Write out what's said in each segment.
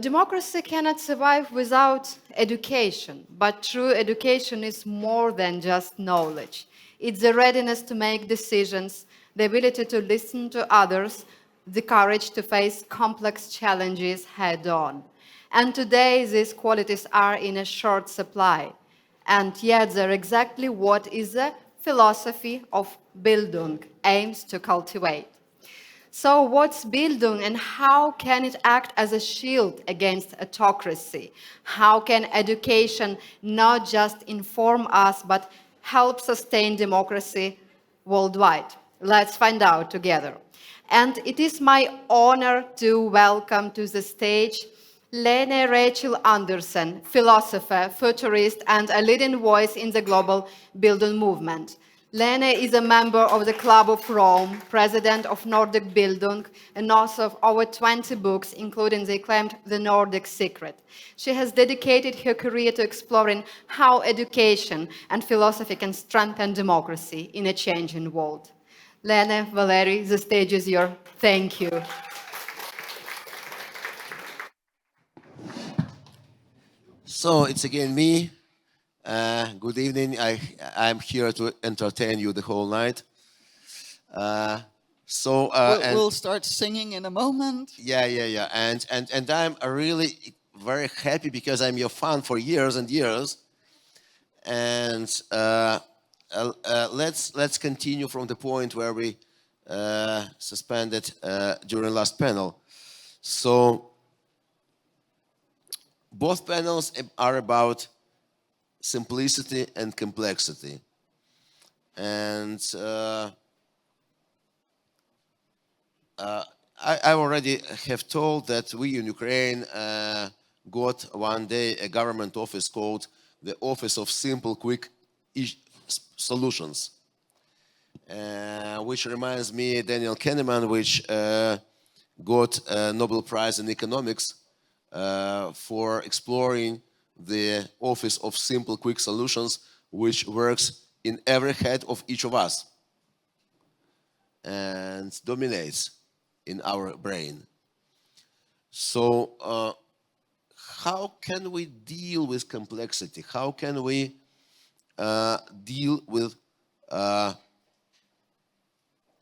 Democracy cannot survive without education, but true education is more than just knowledge. It's the readiness to make decisions, the ability to listen to others, the courage to face complex challenges head on. And today, these qualities are in a short supply. And yet, they're exactly what is the philosophy of Bildung aims to cultivate. So what's Bildung and how can it act as a shield against autocracy? How can education not just inform us but help sustain democracy worldwide? Let's find out together. And it is my honor to welcome to the stage Lene Andersen, philosopher, futurist, and a leading voice in the global Bildung movement. Lene is a member of the Club of Rome, president of Nordic Bildung, and author of over 20 books, including the acclaimed The Nordic Secret. She has dedicated her career to exploring how education and philosophy can strengthen democracy in a changing world. Lene, Valerii, the stage is yours. Thank you. So it's again me. Good evening. I'm here to entertain you the whole night. We'll start singing in a moment. Yeah. And I'm really very happy because I'm your fan for years and years. And let's continue from the point where we suspended during last panel. So both panels are about simplicity and complexity. And I already have told that we in Ukraine got one day a government office called the Office of Simple Quick Solutions, which reminds me Daniel Kahneman, which got a Nobel Prize in Economics for exploring the Office of Simple Quick Solutions, which works in every head of each of us and dominates in our brain. So how can we deal with complexity? How can we deal with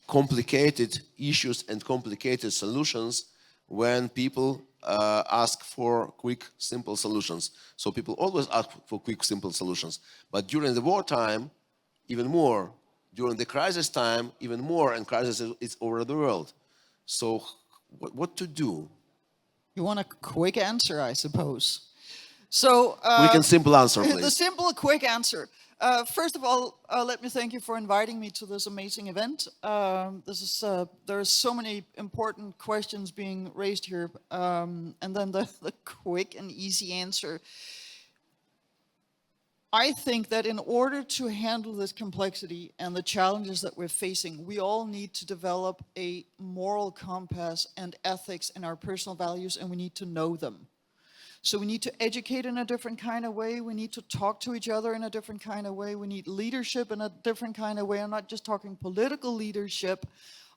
complicated issues and complicated solutions when people ask for quick, simple solutions? So people always ask for quick, simple solutions. But during the wartime, even more. During the crisis time, even more, and crisis is over the world. So what to do? You want a quick answer, I suppose. So quick and simple answer, please. The simple, quick answer. First of all, let me thank you for inviting me to this amazing event. There are so many important questions being raised here. And then the quick and easy answer. I think that in order to handle this complexity and the challenges that we're facing, we all need to develop a moral compass and ethics in our personal values, and we need to know them. So we need to educate in a different kind of way. We need to talk to each other in a different kind of way. We need leadership in a different kind of way. I'm not just talking political leadership.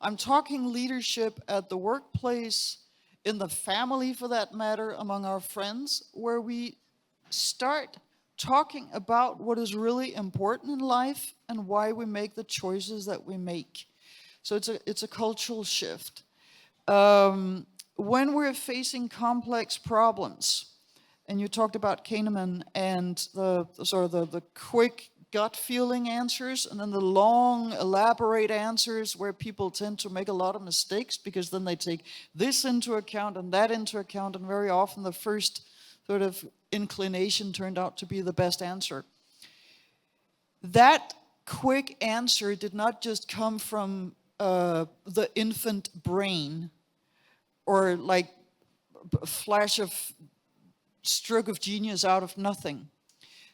I'm talking leadership at the workplace, in the family for that matter, among our friends, where we start talking about what is really important in life and why we make the choices that we make. So it's a cultural shift. When we're facing complex problems, and you talked about Kahneman and the quick gut feeling answers, and then the long, elaborate answers where people tend to make a lot of mistakes because then they take this into account and that into account, and very often the first sort of inclination turned out to be the best answer. That quick answer did not just come from the infant brain or like a flash of stroke of genius out of nothing.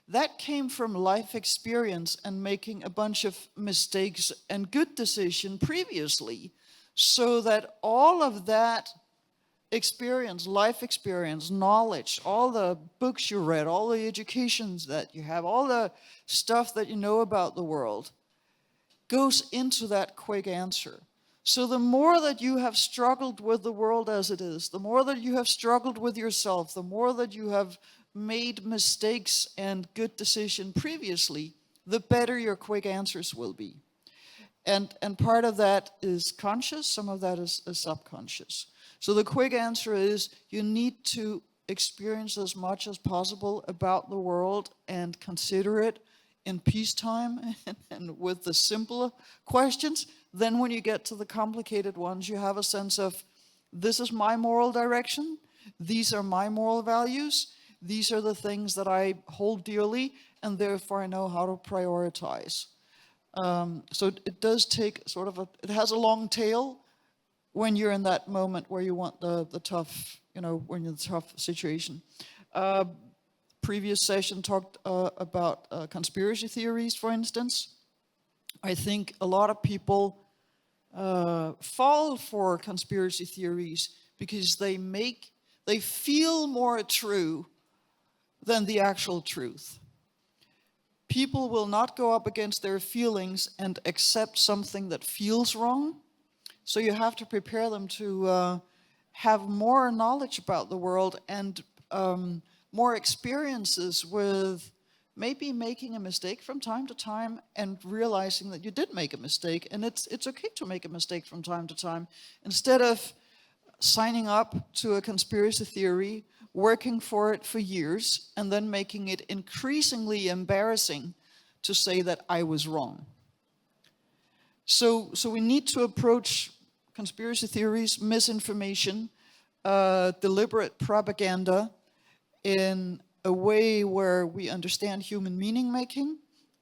That came from life experience and making a bunch of mistakes and good decisions previously, so that all of that experience, life experience, knowledge, all the books you read, all the educations that you have, all the stuff that you know about the world goes into that quick answer. So the more that you have struggled with the world as it is, the more that you have struggled with yourself, the more that you have made mistakes and good decisions previously, the better your quick answers will be. And part of that is conscious, some of that is subconscious. So the quick answer is you need to experience as much as possible about the world and consider it in peacetime and with the simpler questions. Then when you get to the complicated ones, you have a sense of, this is my moral direction, these are my moral values, these are the things that I hold dearly, and therefore I know how to prioritize. So it does take sort of it has a long tail when you're in that moment where you want the tough, when you're in the tough situation. Previous session talked about conspiracy theories, for instance. I think a lot of people fall for conspiracy theories because they feel more true than the actual truth. People will not go up against their feelings and accept something that feels wrong. So you have to prepare them to have more knowledge about the world and more experiences with maybe making a mistake from time to time and realizing that you did make a mistake, and it's okay to make a mistake from time to time. Instead of signing up to a conspiracy theory, working for it for years, and then making it increasingly embarrassing to say that I was wrong. So we need to approach conspiracy theories, misinformation, deliberate propaganda in a way where we understand human meaning making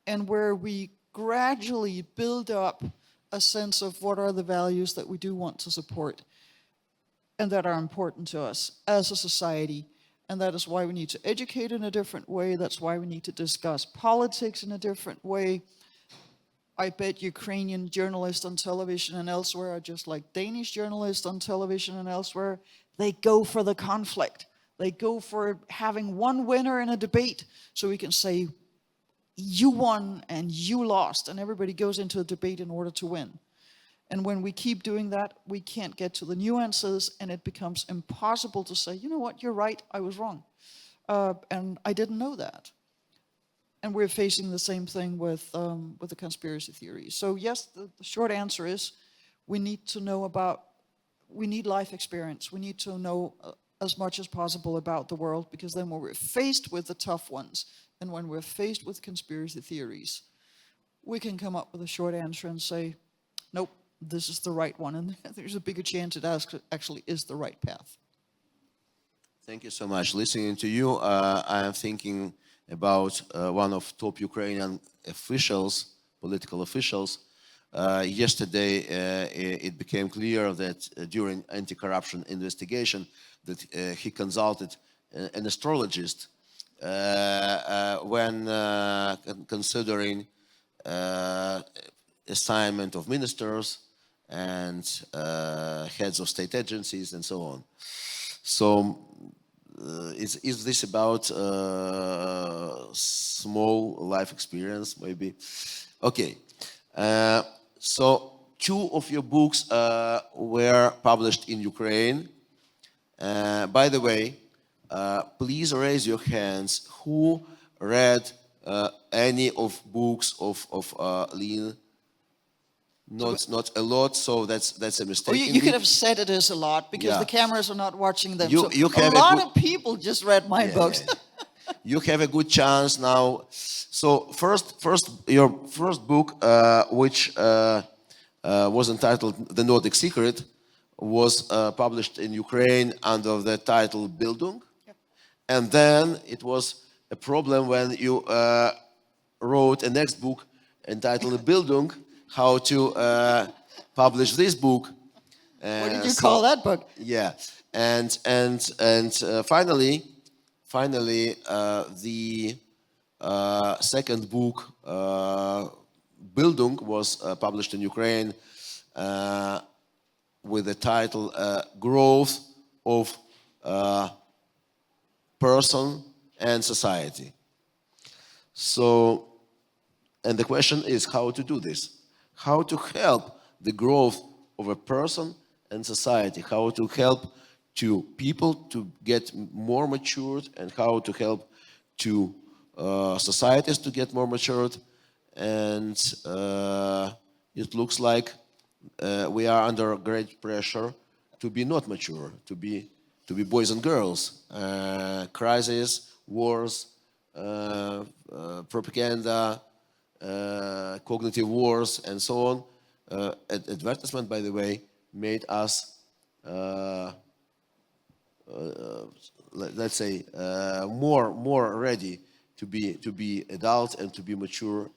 and where we gradually build up a sense of what are the values that we do want to support and that are important to us as a society. And that is why we need to educate in a different way. That's why we need to discuss politics in a different way. I bet Ukrainian journalists on television and elsewhere are just like Danish journalists on television and elsewhere. They go for the conflict. They go for having one winner in a debate so we can say, you won and you lost, and everybody goes into a debate in order to win. And when we keep doing that, we can't get to the nuances, and it becomes impossible to say, you know what, you're right, I was wrong. And I didn't know that. And we're facing the same thing with the conspiracy theories. So yes, the short answer is we need life experience. We need to know as much as possible about the world, because then when we're faced with the tough ones, and when we're faced with conspiracy theories, we can come up with a short answer and say, nope, this is the right one. And there's a bigger chance it actually is the right path. Thank you so much. Listening to you, I am thinking about one of top Ukrainian officials, political officials. Yesterday, it became clear that during anti-corruption investigation that he consulted an astrologist when considering assignment of ministers and heads of state agencies and so on. So is this about small life experience, maybe? Okay. So 2 of your books were published in Ukraine. By the way, please raise your hands who read any of books of Lene. Not a lot, so that's a mistake. Oh, you could have said it is a lot, because the cameras are not watching them. You have a lot of people just read my books. You have a good chance now. So your first book, which was entitled The Nordic Secret, was published in Ukraine under the title Bildung. Yep. And then it was a problem when you wrote a next book entitled Bildung, how to publish this book. What did you call that book? Yeah, and finally, the second book, Bildung, was published in Ukraine with the title Growth of Person and Society. So, and the question is how to do this, how to help the growth of a person and society, how to help to people to get more matured, and how to help to societies to get more matured. And it looks like we are under great pressure to be not mature, to be boys and girls. Crises, wars, propaganda, cognitive wars, and so on. Advertisement, by the way, made us, let's say, more ready to be adults and to be mature.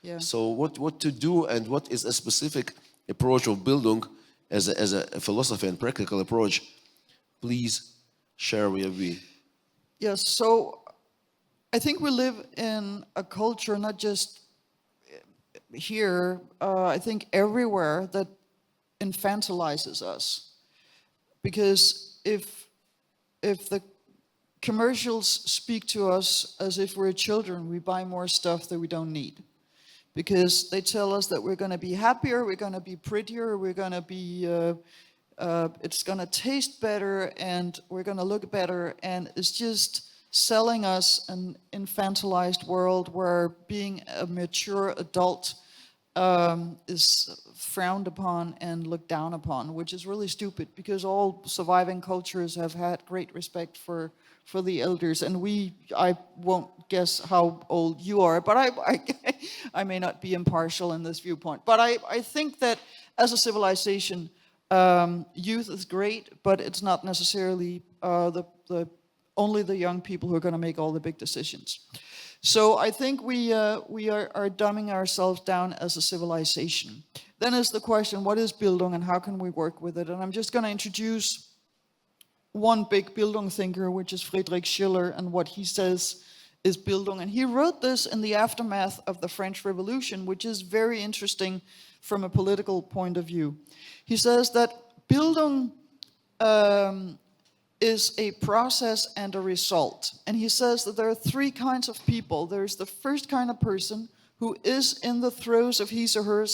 Yeah. So what to do, and what is a specific approach of Bildung as a philosophy and practical approach? Please share with me. Yes, so I think we live in a culture, not just here, I think everywhere, that infantilizes us. Because if the commercials speak to us as if we're children, we buy more stuff that we don't need. Because they tell us that we're going to be happier, we're going to be prettier, we're going to be, it's going to taste better, and we're going to look better, and it's just selling us an infantilized world where being a mature adult is frowned upon and looked down upon, which is really stupid, because all surviving cultures have had great respect for the elders. And I won't guess how old you are, but I may not be impartial in this viewpoint. But I think that as a civilization, youth is great, but it's not necessarily only the young people who are going to make all the big decisions. So I think we are dumbing ourselves down as a civilization. Then is the question, what is Bildung and how can we work with it? And I'm just going to introduce one big Bildung thinker, which is Friedrich Schiller, and what he says is Bildung. And he wrote this in the aftermath of the French Revolution, which is very interesting from a political point of view. He says that Bildung is a process and a result. And he says that there are three kinds of people. There's the first kind of person who is in the throes of his or her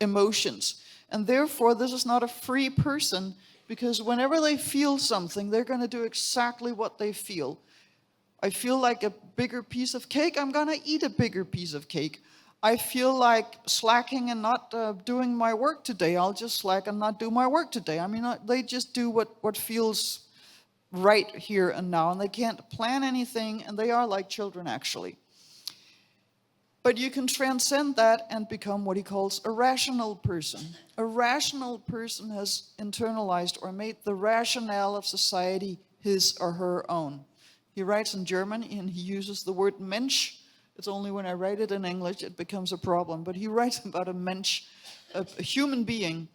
emotions. And therefore, this is not a free person, because whenever they feel something, they're going to do exactly what they feel. I feel like a bigger piece of cake, I'm going to eat a bigger piece of cake. I feel like slacking and not doing my work today. I'll just slack and not do my work today. I mean, they just do what feels right here and now, and they can't plan anything, and they are like children, actually. But you can transcend that and become what he calls a rational person. A rational person has internalized or made the rationale of society his or her own. He writes in German, and he uses the word Mensch. It's only when I write it in English it becomes a problem. But he writes about a Mensch, a human being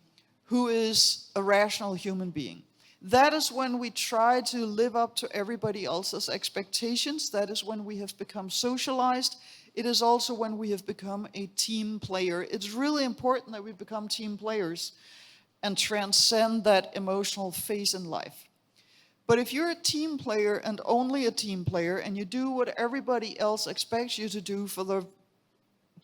who is a rational human being. That is when we try to live up to everybody else's expectations. That is when we have become socialized. It is also when we have become a team player. It's really important that we become team players and transcend that emotional phase in life. But if you're a team player and only a team player, and you do what everybody else expects you to do for the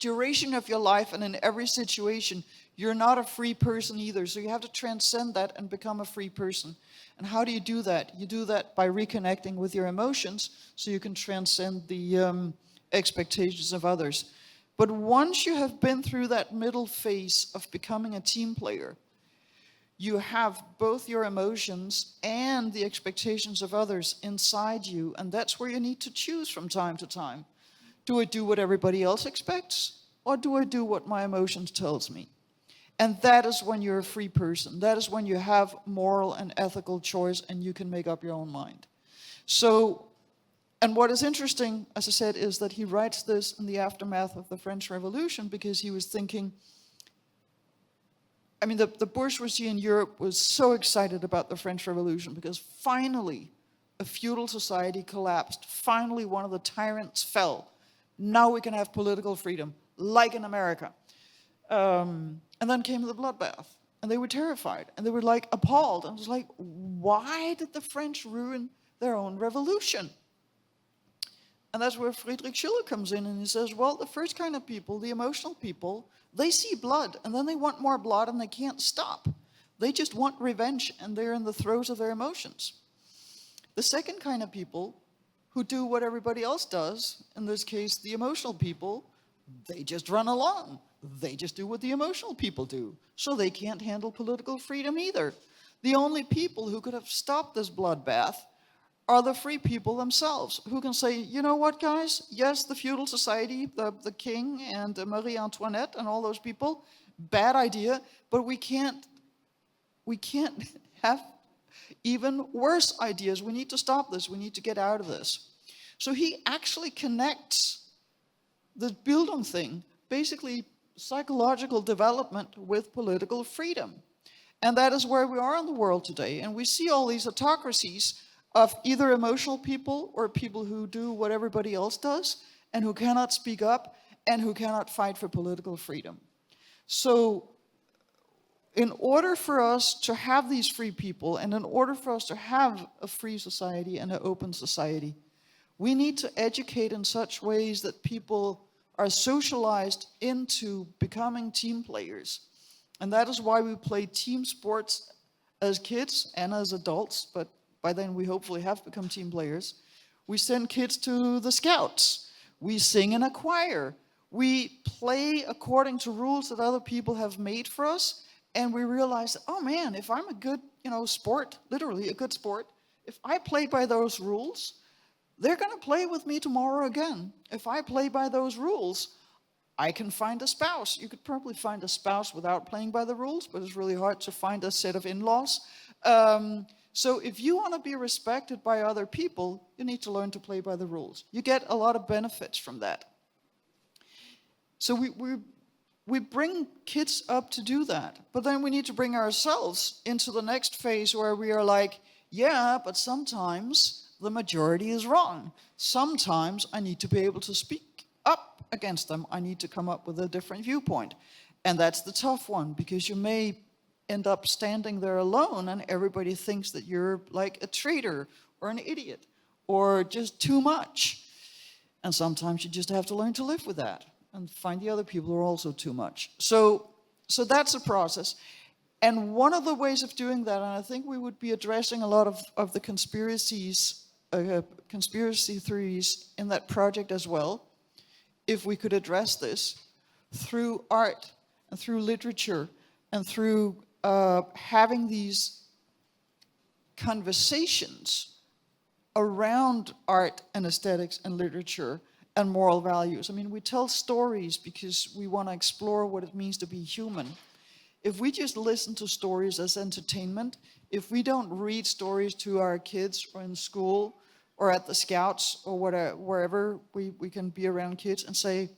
duration of your life and in every situation, you're not a free person either. So you have to transcend that and become a free person. And how do you do that? You do that by reconnecting with your emotions so you can transcend the expectations of others. But once you have been through that middle phase of becoming a team player, you have both your emotions and the expectations of others inside you, and that's where you need to choose from time to time. Do I do what everybody else expects, or do I do what my emotions tells me? And that is when you're a free person. That is when you have moral and ethical choice and you can make up your own mind. So, and what is interesting, as I said, is that he writes this in the aftermath of the French Revolution, because he was thinking, I mean, the bourgeoisie in Europe was so excited about the French Revolution because finally a feudal society collapsed. Finally, one of the tyrants fell. Now we can have political freedom, like in America. And then came the bloodbath, and they were terrified, and they were like appalled. And it was like, why did the French ruin their own revolution? And that's where Friedrich Schiller comes in, and he says, well, the first kind of people, the emotional people, they see blood, and then they want more blood, and they can't stop. They just want revenge and they're in the throes of their emotions. The second kind of people who do what everybody else does, in this case, the emotional people, they just run along. They just do what the emotional people do. So they can't handle political freedom either. The only people who could have stopped this bloodbath are the free people themselves, who can say, you know what, guys? Yes, the feudal society, the king and Marie Antoinette and all those people, bad idea, but we can't have even worse ideas. We need to stop this. We need to get out of this. So he actually connects the Bildung thing, basically psychological development, with political freedom. And that is where we are in the world today. And we see all these autocracies of either emotional people or people who do what everybody else does and who cannot speak up and who cannot fight for political freedom. So in order for us to have these free people and in order for us to have a free society and an open society, we need to educate in such ways that people are socialized into becoming team players. And that is why we play team sports as kids and as adults, but by then we hopefully have become team players. We send kids to the Scouts. We sing in a choir. We play according to rules that other people have made for us. And we realize, oh man, if I'm a good, sport, literally a good sport, if I play by those rules, they're going to play with me tomorrow again. If I play by those rules, I can find a spouse. You could probably find a spouse without playing by the rules, but it's really hard to find a set of in-laws. So if you want to be respected by other people, you need to learn to play by the rules. You get a lot of benefits from that. So we bring kids up to do that, but then we need to bring ourselves into the next phase where we are like, yeah, but sometimes the majority is wrong. Sometimes I need to be able to speak up against them. I need to come up with a different viewpoint. And that's the tough one, because you may end up standing there alone and everybody thinks that you're like a traitor or an idiot or just too much. And sometimes you just have to learn to live with that and find the other people who are also too much. So that's a process. And one of the ways of doing that, and I think we would be addressing a lot of the conspiracy theories in that project as well, if we could address this through art and through literature and through having these conversations around art and aesthetics and literature and moral values. I mean, we tell stories because we want to explore what it means to be human. If we just listen to stories as entertainment, if we don't read stories to our kids or in school or at the Scouts or wherever we can be around kids and say,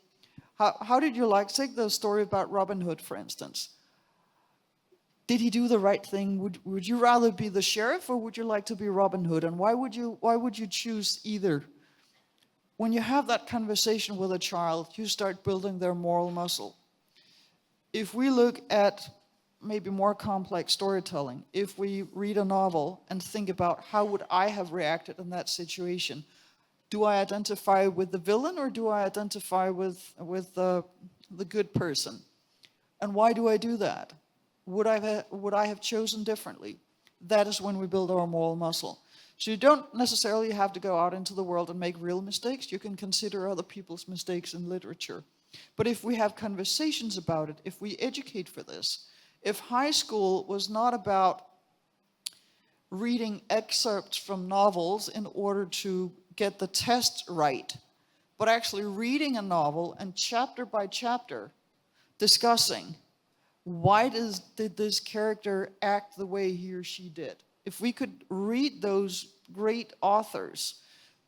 how did you like, take the story about Robin Hood, for instance. Did he do the right thing? Would you rather be the sheriff or would you like to be Robin Hood? And why would you choose either? When you have that conversation with a child, you start building their moral muscle. If we look at maybe more complex storytelling, if we read a novel and think about how would I have reacted in that situation, do I identify with the villain or do I identify with the good person? And why do I do that? Would I have chosen differently? That is when we build our moral muscle. So you don't necessarily have to go out into the world and make real mistakes. You can consider other people's mistakes in literature. But if we have conversations about it, if we educate for this, if high school was not about reading excerpts from novels in order to get the test right, but actually reading a novel and chapter by chapter discussing why did this character act the way he or she did. If we could read those great authors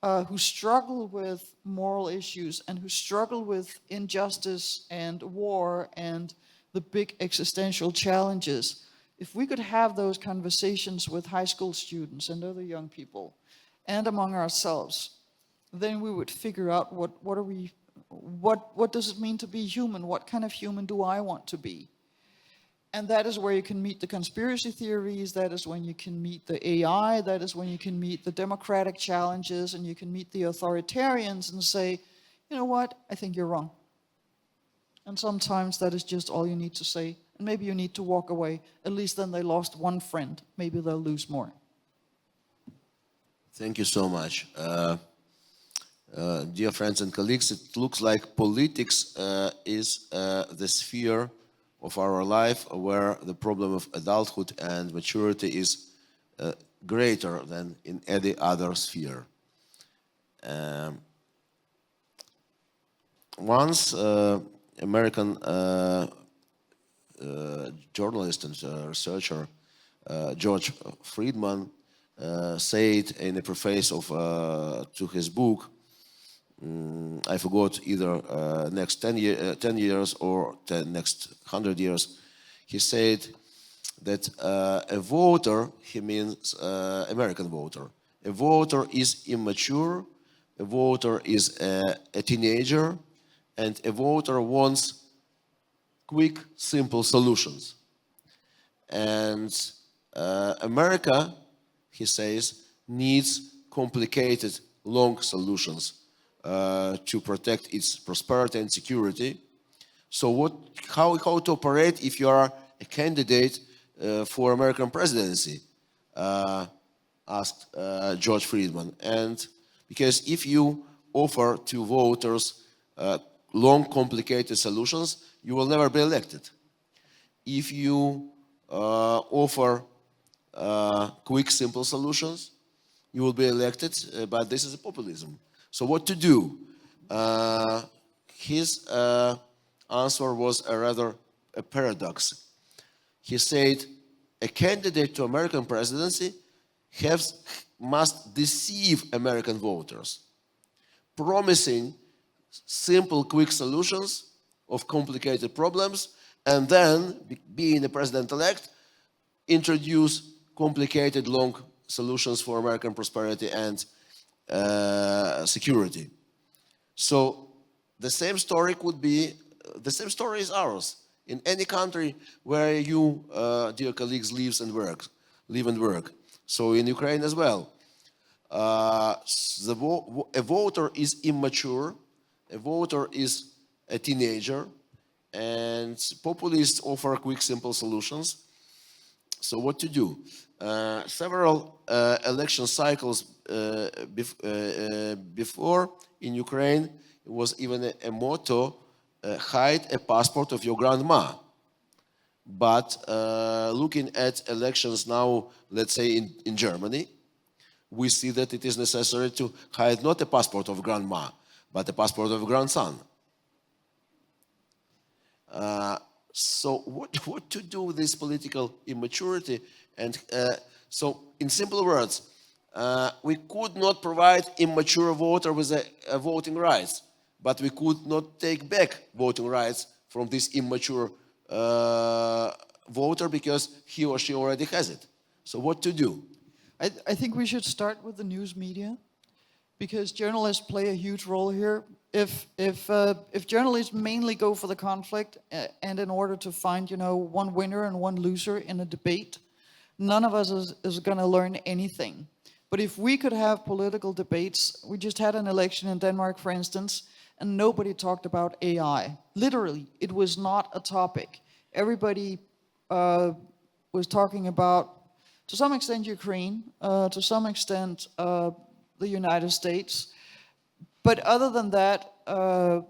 who struggle with moral issues and who struggle with injustice and war and the big existential challenges, if we could have those conversations with high school students and other young people and among ourselves, then we would figure out what does it mean to be human? What kind of human do I want to be? And that is where you can meet the conspiracy theories, that is when you can meet the AI, that is when you can meet the democratic challenges, and you can meet the authoritarians and say, you know what, I think you're wrong. And sometimes that is just all you need to say. maybe you need to walk away. At least then they lost one friend. Maybe they'll lose more. Thank you so much. Dear friends and colleagues, it looks like politics is the sphere of our life where the problem of adulthood and maturity is greater than in any other sphere. Once American journalist and researcher George Friedman said in the preface to his book, I forgot either next 10 years or the next 100 years, he said that a voter, he means American voter, a voter is immature, a voter is a teenager, and a voter wants quick, simple solutions. And America, he says, needs complicated, long solutions to protect its prosperity and security. So how to operate if you are a candidate for American presidency? Asked George Friedman. And because if you offer to voters long, complicated solutions, you will never be elected. If you offer quick, simple solutions, you will be elected, but this is a populism. So what to do? His answer was rather a paradox. He said, a candidate to American presidency must deceive American voters, promising simple, quick solutions of complicated problems, and then, being the president-elect, introduce complicated, long solutions for American prosperity and security. So the same story is ours. In any country where you, dear colleagues, live and work. So in Ukraine as well. A voter is immature, a voter is a teenager, and populists offer quick, simple solutions. So what to do? Several election cycles before in Ukraine, it was even a motto, hide a passport of your grandma. But looking at elections now, let's say in Germany, we see that it is necessary to hide not a passport of grandma, but a passport of grandson. So what to do with this political immaturity? And so in simple words, we could not provide immature voter with a voting rights, but we could not take back voting rights from this immature voter because he or she already has it. So what to do? I think we should start with the news media, because journalists play a huge role here. If journalists mainly go for the conflict and in order to find, one winner and one loser in a debate, none of us is going to learn anything. But if we could have political debates, we just had an election in Denmark, for instance, and nobody talked about AI. Literally, it was not a topic. Everybody was talking about, to some extent, Ukraine, to some extent, the United States. But other than that, a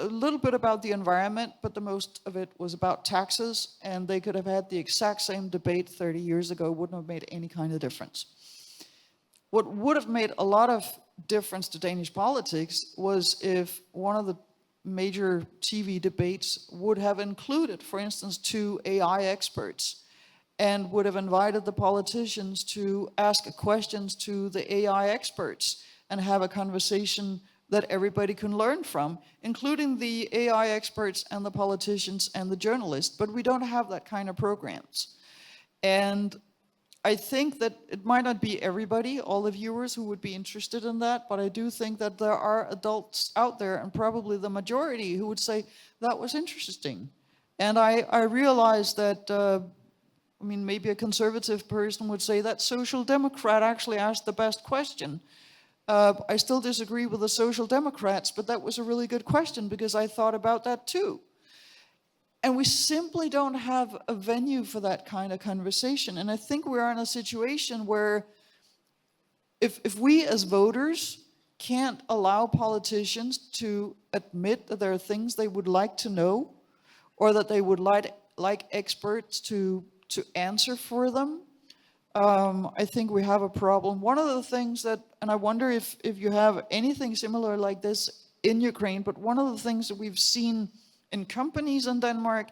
little bit about the environment, but the most of it was about taxes, and they could have had the exact same debate 30 years ago, wouldn't have made any kind of difference. What would have made a lot of difference to Danish politics was if one of the major TV debates would have included, for instance, 2 AI experts, and would have invited the politicians to ask questions to the AI experts and have a conversation that everybody can learn from, including the AI experts and the politicians and the journalists. But we don't have that kind of programs. And I think that it might not be everybody, all the viewers who would be interested in that, but I do think that there are adults out there, and probably the majority, who would say, that was interesting. And I realize that, maybe a conservative person would say that social democrat actually asked the best question. I still disagree with the social democrats, but that was a really good question because I thought about that too. And we simply don't have a venue for that kind of conversation. And I think we are in a situation where if we as voters can't allow politicians to admit that there are things they would like to know, or that they would like experts to answer for them, I think we have a problem. One of the things that, and I wonder if you have anything similar like this in Ukraine, but one of the things that we've seen in companies in Denmark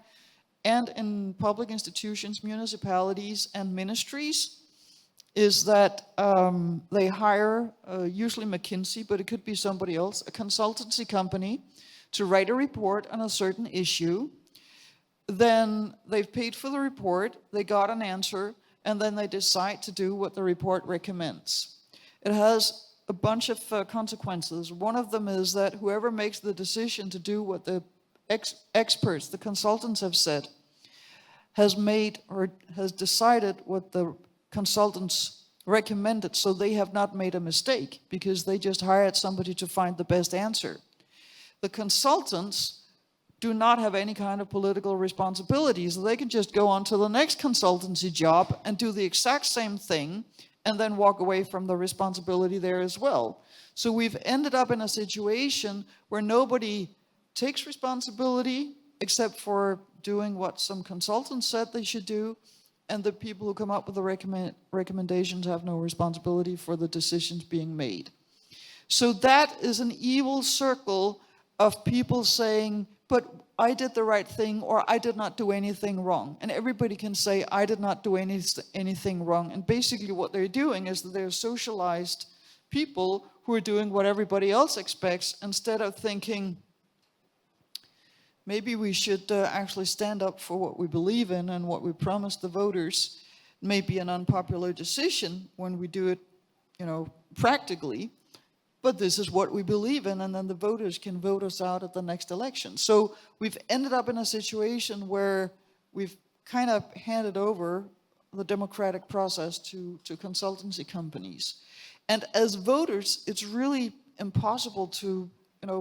and in public institutions, municipalities and ministries, is that they hire, usually McKinsey, but it could be somebody else, a consultancy company, to write a report on a certain issue. Then they've paid for the report, they got an answer, and then they decide to do what the report recommends. It has a bunch of consequences. One of them is that whoever makes the decision to do what the experts, the consultants have said, has made or has decided what the consultants recommended, so they have not made a mistake because they just hired somebody to find the best answer. The consultants do not have any kind of political responsibilities. They can just go on to the next consultancy job and do the exact same thing and then walk away from the responsibility there as well. So we've ended up in a situation where nobody takes responsibility except for doing what some consultants said they should do, and the people who come up with the recommendations have no responsibility for the decisions being made. So that is an evil circle of people saying, but I did the right thing, or I did not do anything wrong. And everybody can say, I did not do anything wrong. And basically what they're doing is that they're socialized people who are doing what everybody else expects, instead of thinking, maybe we should actually stand up for what we believe in and what we promise the voters. It may be an unpopular decision when we do it, practically, but this is what we believe in, and then the voters can vote us out at the next election. So we've ended up in a situation where we've kind of handed over the democratic process to consultancy companies. And as voters, it's really impossible to,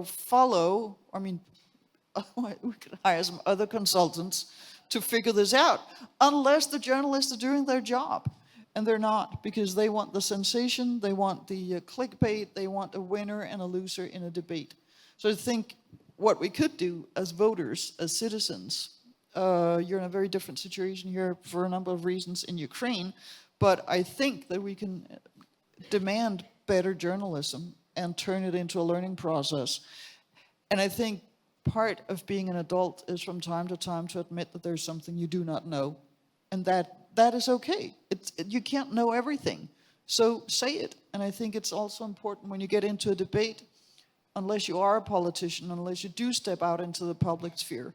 follow. I mean, we could hire some other consultants to figure this out, unless the journalists are doing their job. And they're not, because they want the sensation, they want the clickbait, they want a winner and a loser in a debate. So I think what we could do as voters, as citizens, you're in a very different situation here for a number of reasons in Ukraine, but I think that we can demand better journalism and turn it into a learning process. And I think part of being an adult is from time to time to admit that there's something you do not know, and that is okay. You can't know everything, so say it. And I think it's also important when you get into a debate, unless you are a politician, unless you do step out into the public sphere,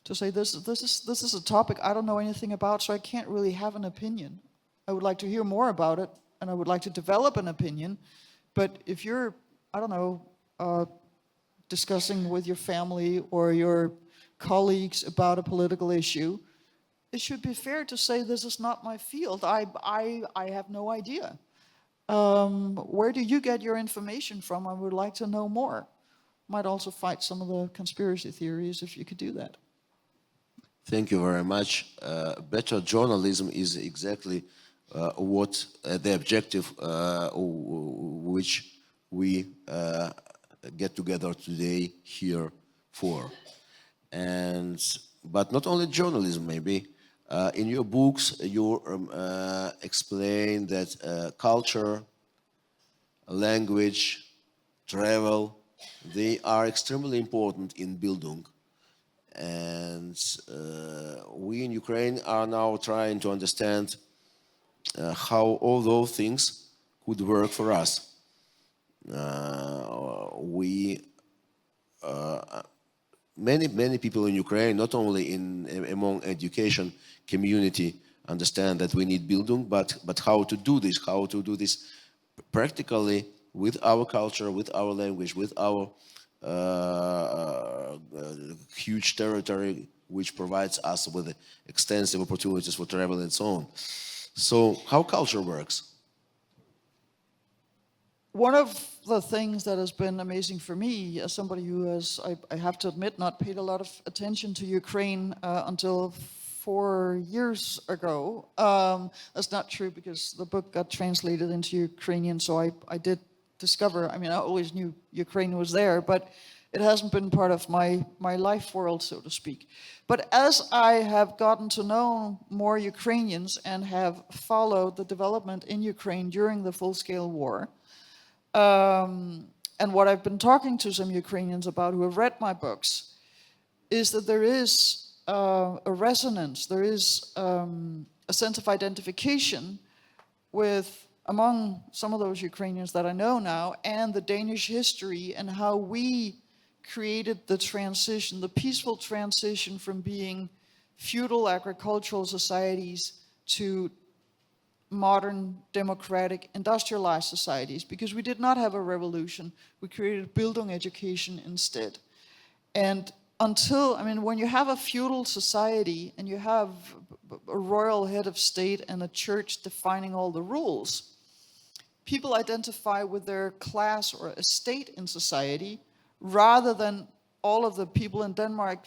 to say this is a topic I don't know anything about, so I can't really have an opinion. I would like to hear more about it, and I would like to develop an opinion. But if you're, discussing with your family or your colleagues about a political issue, it should be fair to say, this is not my field. I have no idea. Where do you get your information from? I would like to know more. Might also fight some of the conspiracy theories if you could do that. Thank you very much. Better journalism is exactly what the objective which we get together today here for. But not only journalism, maybe. In your books, you explain that culture, language, travel, they are extremely important in Bildung. And we in Ukraine are now trying to understand how all those things could work for us. Many people in Ukraine, not only among education community, understand that we need Bildung, but how to do this practically with our culture, with our language, with our huge territory, which provides us with extensive opportunities for travel and so on. So how culture works? One of the things that has been amazing for me, as somebody who has, I have to admit, not paid a lot of attention to Ukraine until 4 years ago. That's not true because the book got translated into Ukrainian, so I did discover, I mean, I always knew Ukraine was there, but it hasn't been part of my life world, so to speak. But as I have gotten to know more Ukrainians and have followed the development in Ukraine during the full-scale war, and what I've been talking to some Ukrainians about who have read my books is that there is a resonance, there is a sense of identification with among some of those Ukrainians that I know now and the Danish history and how we created the transition, the peaceful transition from being feudal agricultural societies to modern, democratic, industrialized societies, because we did not have a revolution. We created Bildung education instead. And until, I mean, when you have a feudal society and you have a royal head of state and a church defining all the rules, people identify with their class or estate in society rather than all of the people in Denmark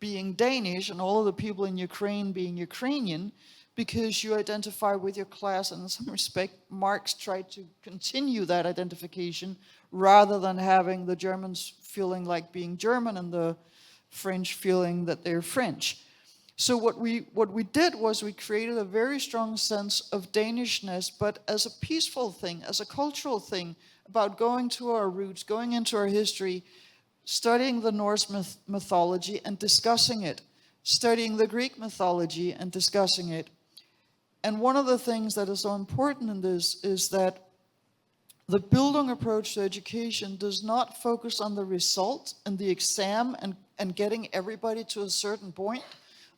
being Danish and all of the people in Ukraine being Ukrainian, because you identify with your class, and in some respect, Marx tried to continue that identification rather than having the Germans feeling like being German and the French feeling that they're French. So what we did was we created a very strong sense of Danishness, but as a peaceful thing, as a cultural thing, about going to our roots, going into our history, studying the Norse mythology and discussing it, studying the Greek mythology and discussing it. And one of the things that is so important in this is that the Bildung approach to education does not focus on the result and the exam and getting everybody to a certain point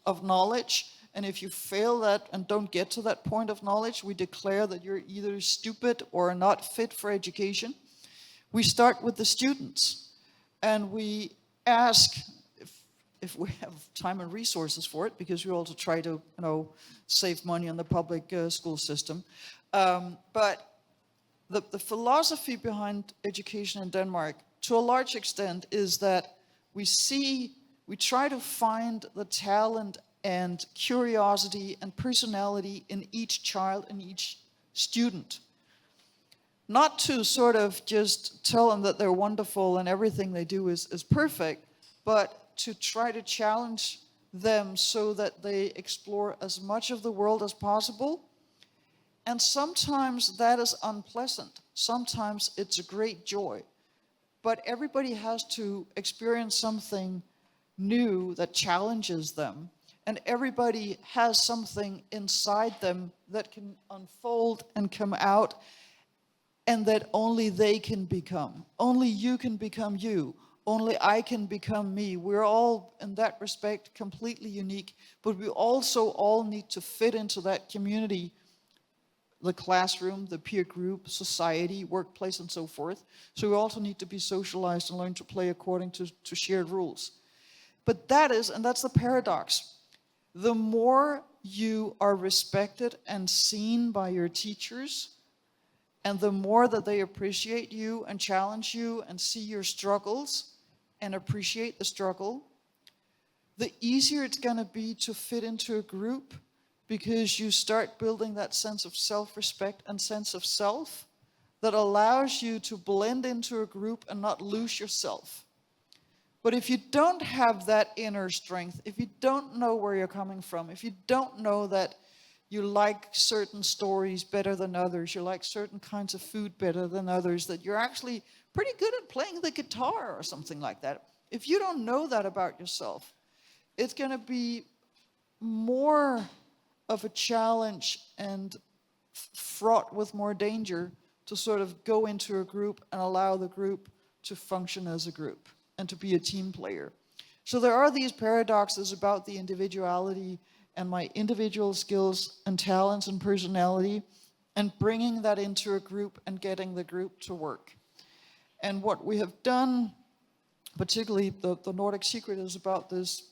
of knowledge. And if you fail that and don't get to that point of knowledge, we declare that you're either stupid or not fit for education. We start with the students and we ask, if we have time and resources for it, because we also try to, save money on the public school system. But the philosophy behind education in Denmark, to a large extent, is that we try to find the talent and curiosity and personality in each child and each student. Not to sort of just tell them that they're wonderful and everything they do is perfect, but to try to challenge them so that they explore as much of the world as possible. And sometimes that is unpleasant. Sometimes it's a great joy. But everybody has to experience something new that challenges them. And everybody has something inside them that can unfold and come out, and that only they can become. Only you can become you. Only I can become me. We're all, in that respect, completely unique, but we also all need to fit into that community, the classroom, the peer group, society, workplace, and so forth. So we also need to be socialized and learn to play according to shared rules. But that's the paradox. The more you are respected and seen by your teachers, and the more that they appreciate you and challenge you and see your struggles and appreciate the struggle, the easier it's going to be to fit into a group, because you start building that sense of self-respect and sense of self that allows you to blend into a group and not lose yourself. But if you don't have that inner strength, if you don't know where you're coming from, if you don't know that you like certain stories better than others, you like certain kinds of food better than others, that you're actually pretty good at playing the guitar or something like that. If you don't know that about yourself, it's going to be more of a challenge and fraught with more danger to sort of go into a group and allow the group to function as a group and to be a team player. So there are these paradoxes about the individuality and my individual skills and talents and personality, and bringing that into a group and getting the group to work. And what we have done, particularly the Nordic Secret, is about this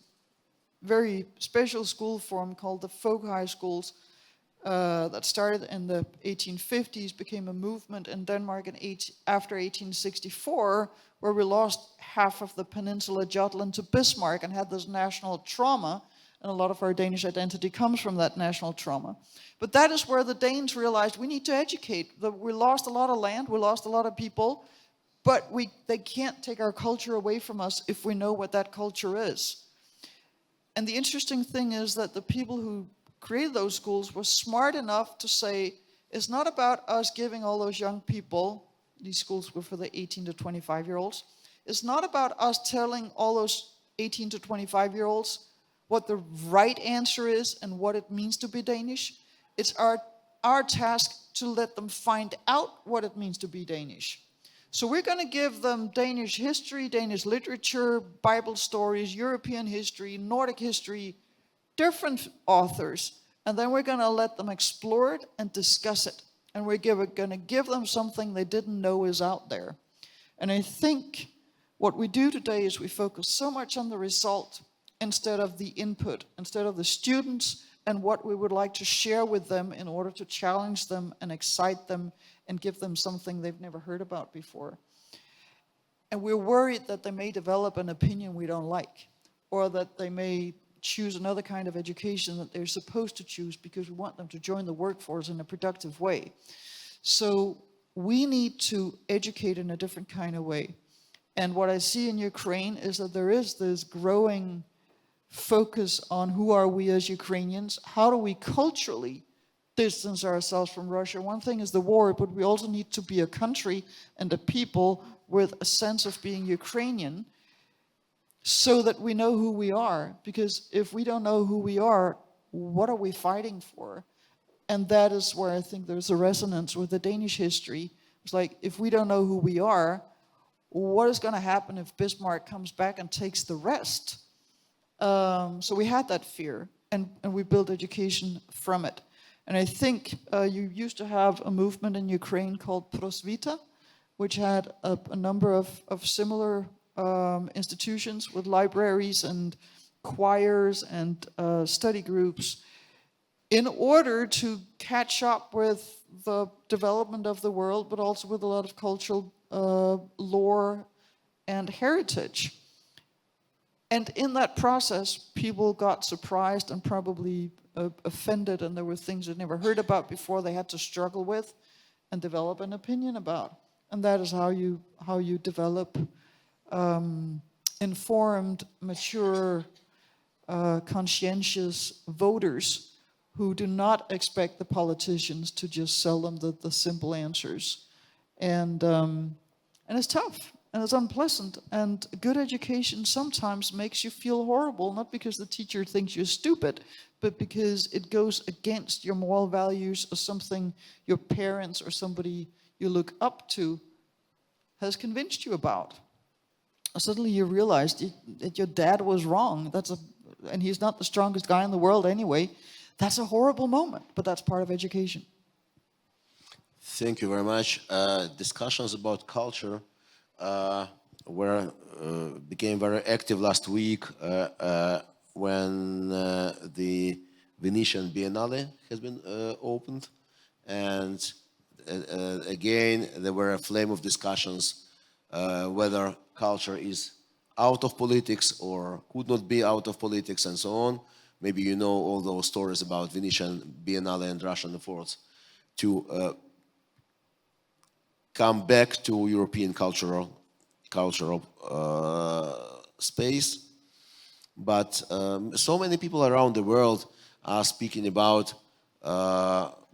very special school form called the folk high schools, that started in the 1850s, became a movement in Denmark after 1864, where we lost half of the peninsula Jutland to Bismarck and had this national trauma, and a lot of our Danish identity comes from that national trauma. But that is where the Danes realized we need to educate. We lost a lot of land, we lost a lot of people, but they can't take our culture away from us if we know what that culture is. And the interesting thing is that the people who created those schools were smart enough to say, it's not about us giving all those young people, these schools were for the 18 to 25-year-olds, it's not about us telling all those 18 to 25-year-olds what the right answer is and what it means to be Danish. It's our task to let them find out what it means to be Danish. So we're going to give them Danish history, Danish literature, Bible stories, European history, Nordic history, different authors, and then we're going to let them explore it and discuss it. And we're going to give them something they didn't know is out there. And I think what we do today is we focus so much on the result instead of the input, instead of the students and what we would like to share with them in order to challenge them and excite them and give them something they've never heard about before. And we're worried that they may develop an opinion we don't like, or that they may choose another kind of education that they're supposed to choose because we want them to join the workforce in a productive way. So we need to educate in a different kind of way. And what I see in Ukraine is that there is this growing focus on who are we as Ukrainians, how do we culturally distance ourselves from Russia. One thing is the war, but we also need to be a country and a people with a sense of being Ukrainian so that we know who we are. Because if we don't know who we are, what are we fighting for? And that is where I think there's a resonance with the Danish history. It's like, if we don't know who we are, what is going to happen if Bismarck comes back and takes the rest? So we had that fear, and we built education from it. And I think you used to have a movement in Ukraine called Prosvita, which had a number of similar institutions with libraries and choirs and study groups in order to catch up with the development of the world, but also with a lot of cultural lore and heritage. And in that process, people got surprised and probably offended, and there were things they'd never heard about before they had to struggle with and develop an opinion about. And that is how you develop informed, mature, conscientious voters who do not expect the politicians to just sell them the simple answers. And it's tough. And it's unpleasant, and good education sometimes makes you feel horrible, not because the teacher thinks you're stupid, but because it goes against your moral values or something your parents or somebody you look up to has convinced you about. Suddenly you realize that your dad was wrong, and he's not the strongest guy in the world anyway. That's a horrible moment, but that's part of education. Thank you very much. Discussions about culture became very active last week when the Venetian Biennale has been opened, and again there were a flame of discussions whether culture is out of politics or could not be out of politics and so on. Maybe you know all those stories about Venetian Biennale and Russian efforts to come back to European cultural space. But so many people around the world are speaking about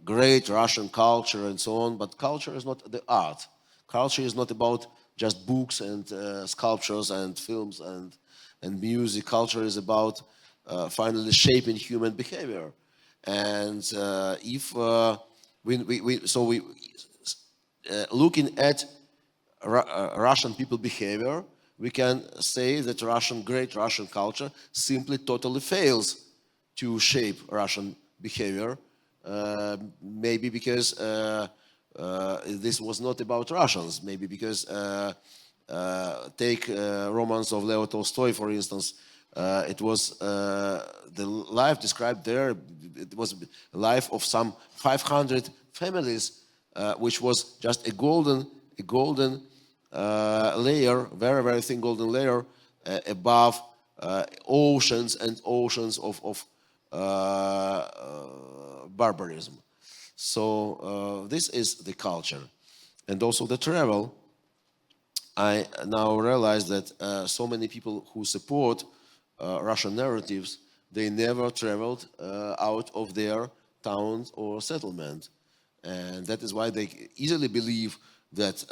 great Russian culture and so on, but culture is not the art. Culture is not about just books and sculptures and films and music. Culture is about finally shaping human behavior. And looking at Russian people behavior, we can say that great Russian culture simply totally fails to shape Russian behavior. Maybe because this was not about Russians. Maybe because take romance of Leo Tolstoy, for instance, It was the life described there. It was a life of some 500 families, which was just a golden layer, very, very thin golden layer above oceans and oceans of barbarism. So this is the culture. And also the travel. I now realize that so many people who support Russian narratives, they never traveled out of their towns or settlement. And that is why they easily believe that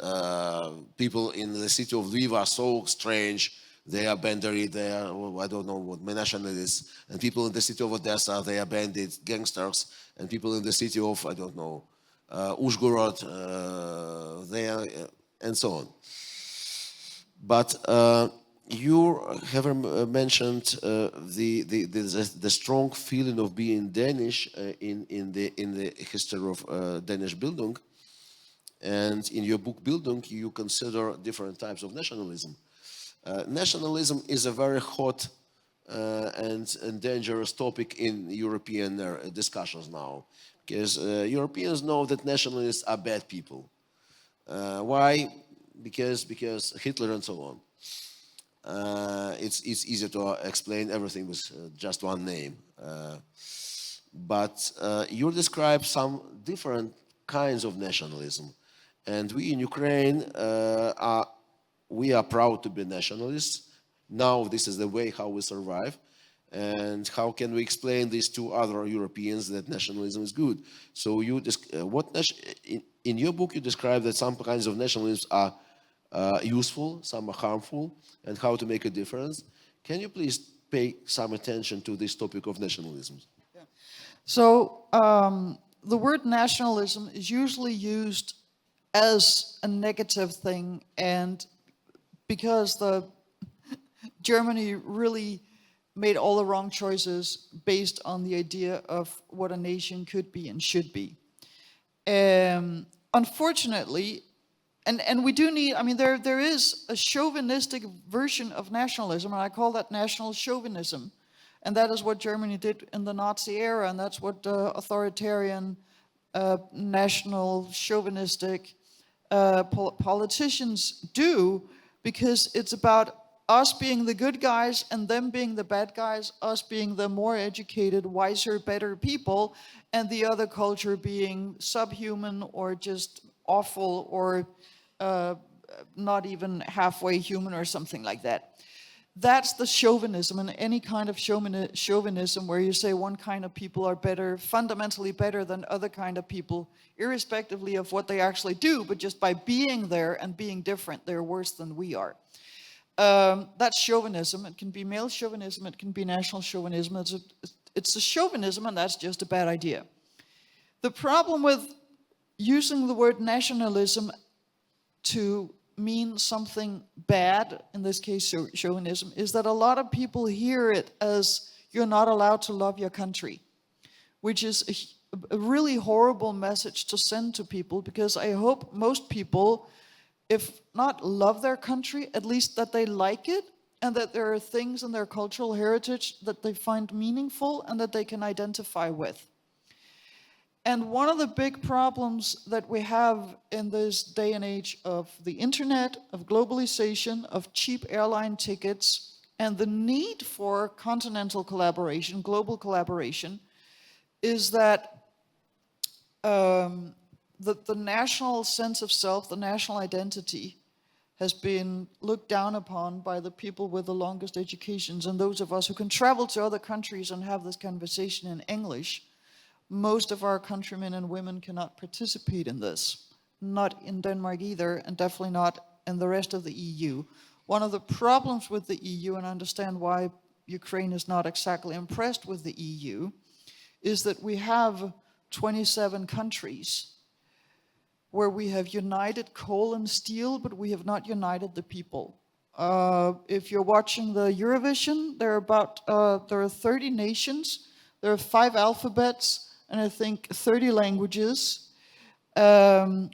people in the city of Lviv are so strange. They are Benderi, they are, well, I don't know what nationalists. And people in the city of Odessa, they are bandits, gangsters. And people in the city of, I don't know, Uzhgorod, they are, and so on. But you have mentioned the strong feeling of being Danish in the history of Danish Bildung, and in your book Bildung you consider different types of nationalism. Nationalism is a very hot and dangerous topic in European discussions now, because Europeans know that nationalists are bad people. Why? Because Hitler and so on. It's easier to explain everything with just one name. But you describe some different kinds of nationalism. And we in Ukraine, we are proud to be nationalists. Now this is the way how we survive. And how can we explain this to other Europeans that nationalism is good? So you in your book you describe that some kinds of nationalisms are useful, some are harmful, and how to make a difference. Can you please pay some attention to this topic of nationalism? Yeah. So the word nationalism is usually used as a negative thing, and because Germany really made all the wrong choices based on the idea of what a nation could be and should be. Unfortunately, and we do need, I mean, there is a chauvinistic version of nationalism, and I call that national chauvinism. And that is what Germany did in the Nazi era, and that's what authoritarian, national chauvinistic politicians do, because it's about us being the good guys and them being the bad guys, us being the more educated, wiser, better people, and the other culture being subhuman or just awful or not even halfway human or something like that. That's the chauvinism, and any kind of chauvinism where you say one kind of people are better, fundamentally better than other kind of people, irrespectively of what they actually do, but just by being there and being different, they're worse than we are. That's chauvinism. It can be male chauvinism, it can be national chauvinism. It's a chauvinism, and that's just a bad idea. The problem with using the word nationalism to mean something bad, in this case chauvinism, is that a lot of people hear it as you're not allowed to love your country, which is a really horrible message to send to people, because I hope most people, if not love their country, at least that they like it, and that there are things in their cultural heritage that they find meaningful and that they can identify with. And one of the big problems that we have in this day and age of the internet, of globalization, of cheap airline tickets, and the need for continental collaboration, global collaboration, is that the national sense of self, the national identity, has been looked down upon by the people with the longest educations. And those of us who can travel to other countries and have this conversation in English, most of our countrymen and women cannot participate in this. Not in Denmark either, and definitely not in the rest of the EU. One of the problems with the EU, and I understand why Ukraine is not exactly impressed with the EU, is that we have 27 countries where we have united coal and steel, but we have not united the people. If you're watching the Eurovision, there are 30 nations, there are 5 alphabets, and I think 30 languages,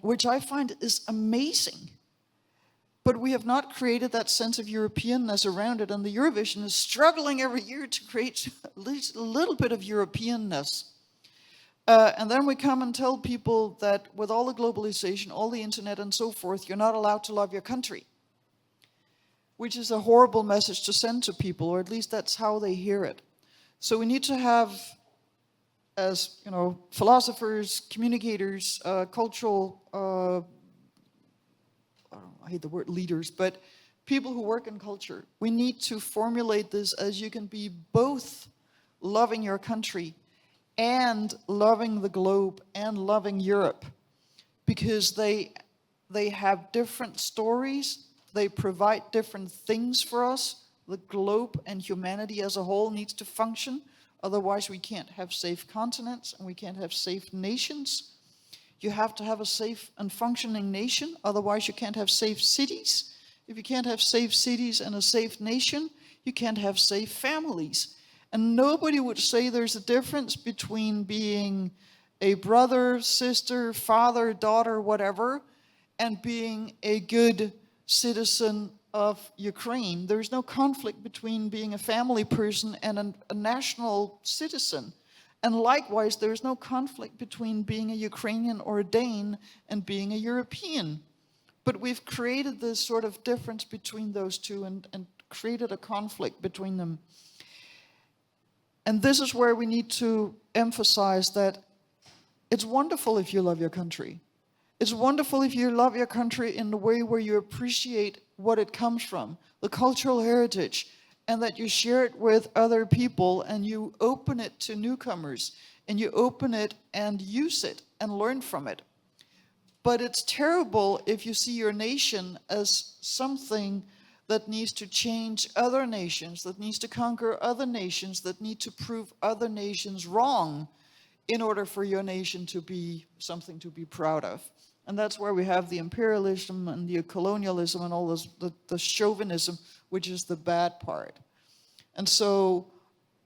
which I find is amazing. But we have not created that sense of Europeanness around it, and the Eurovision is struggling every year to create at least a little bit of Europeanness. And then we come and tell people that with all the globalization, all the internet and so forth, you're not allowed to love your country, which is a horrible message to send to people, or at least that's how they hear it. So we need to have, as philosophers, communicators, cultural, I hate the word leaders, but people who work in culture, we need to formulate this as you can be both loving your country and loving the globe and loving Europe, because they have different stories, they provide different things for us. The globe and humanity as a whole needs to function, otherwise we can't have safe continents and we can't have safe nations. You have to have a safe and functioning nation, otherwise you can't have safe cities. If you can't have safe cities and a safe nation, you can't have safe families. And nobody would say there's a difference between being a brother, sister, father, daughter, whatever, and being a good citizen of Ukraine. There's no conflict between being a family person and a national citizen. And likewise, there's no conflict between being a Ukrainian or a Dane and being a European. But we've created this sort of difference between those two and created a conflict between them. And this is where we need to emphasize that it's wonderful if you love your country. It's wonderful if you love your country in the way where you appreciate what it comes from, the cultural heritage, and that you share it with other people and you open it to newcomers and you open it and use it and learn from it. But it's terrible if you see your nation as something that needs to change other nations, that needs to conquer other nations, that need to prove other nations wrong in order for your nation to be something to be proud of. And that's where we have the imperialism and the colonialism and all this, the chauvinism, which is the bad part. And so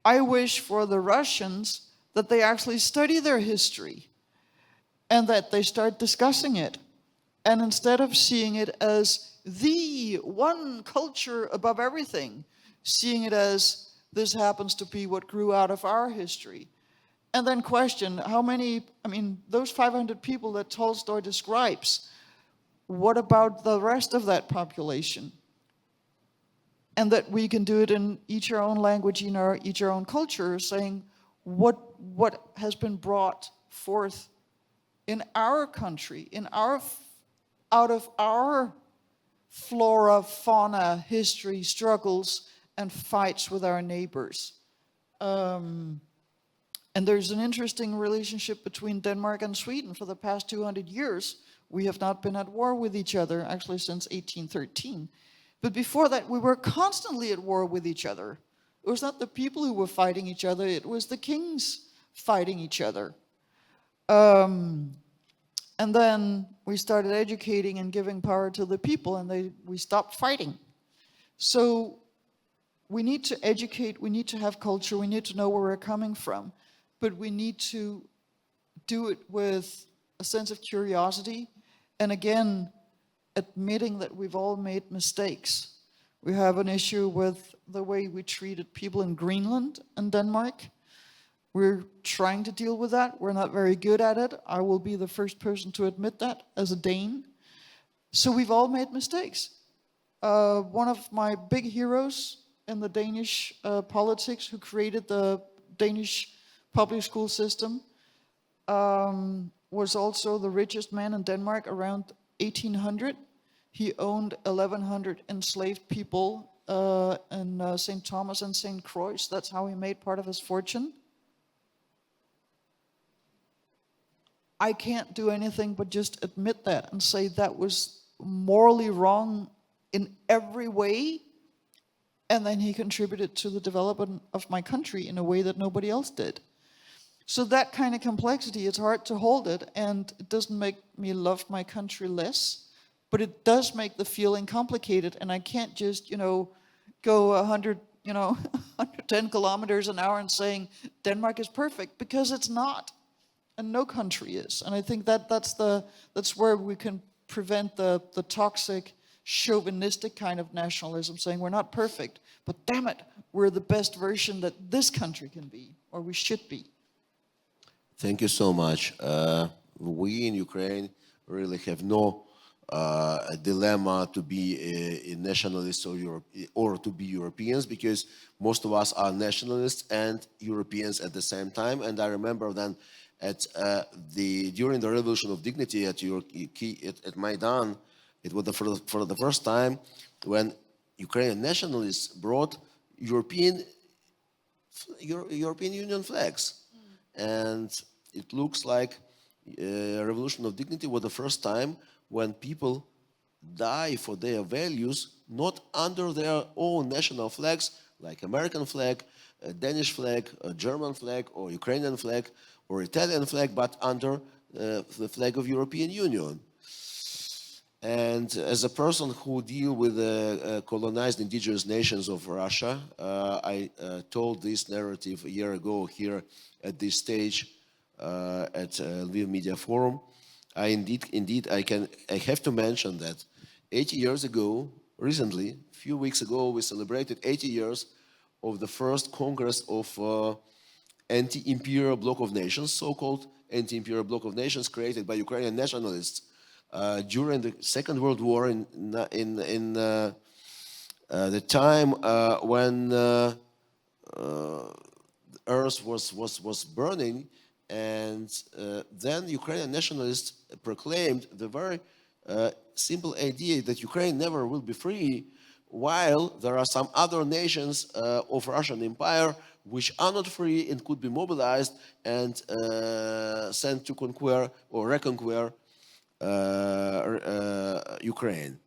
I wish for the Russians that they actually study their history and that they start discussing it. And instead of seeing it as the one culture above everything, seeing it as this happens to be what grew out of our history. And then question how many, those 500 people that Tolstoy describes, what about the rest of that population? And that we can do it in each our own language, in each our own culture, saying what has been brought forth in our country, out of our flora, fauna, history, struggles, and fights with our neighbors. And there's an interesting relationship between Denmark and Sweden. For the past 200 years, we have not been at war with each other, actually since 1813. But before that, we were constantly at war with each other. It was not the people who were fighting each other, it was the kings fighting each other. And then we started educating and giving power to the people, and we stopped fighting. So we need to educate, we need to have culture, we need to know where we're coming from. But we need to do it with a sense of curiosity, and again, admitting that we've all made mistakes. We have an issue with the way we treated people in Greenland and Denmark. We're trying to deal with that. We're not very good at it. I will be the first person to admit that as a Dane. So we've all made mistakes. One of my big heroes in the Danish politics, who created the Danish public school system, was also the richest man in Denmark around 1800. He owned 1,100 enslaved people in St. Thomas and St. Croix. That's how he made part of his fortune. I can't do anything but just admit that and say that was morally wrong in every way. And then he contributed to the development of my country in a way that nobody else did. So that kind of complexity, it's hard to hold it, and it doesn't make me love my country less, but it does make the feeling complicated, and I can't just, go 110 kilometers an hour and saying Denmark is perfect, because it's not, and no country is. And I think that's where we can prevent the toxic chauvinistic kind of nationalism, saying we're not perfect, but damn it, we're the best version that this country can be, or we should be? Thank you so much. We in Ukraine really have no a dilemma to be a nationalists or to be Europeans, because most of us are nationalists and Europeans at the same time. And I remember then during the Revolution of Dignity at Maidan, it was for the first time when Ukrainian nationalists brought European Union flags. And it looks like Revolution of Dignity was the first time when people die for their values, not under their own national flags, like American flag, a Danish flag, a German flag, or Ukrainian flag, or Italian flag, but under the flag of European Union. And as a person who deal with the colonized indigenous nations of Russia, I told this narrative a year ago here at this stage at Lviv Media Forum. I have to mention that 80 years ago, recently, a few weeks ago, we celebrated 80 years of the first Congress of anti-imperial bloc of nations, so-called anti-imperial bloc of nations, created by Ukrainian nationalists during the Second World War in the time when Earth was burning. And then Ukrainian nationalists proclaimed the very simple idea that Ukraine never will be free, while there are some other nations of Russian Empire which are not free and could be mobilized and sent to conquer or reconquer Ukraine.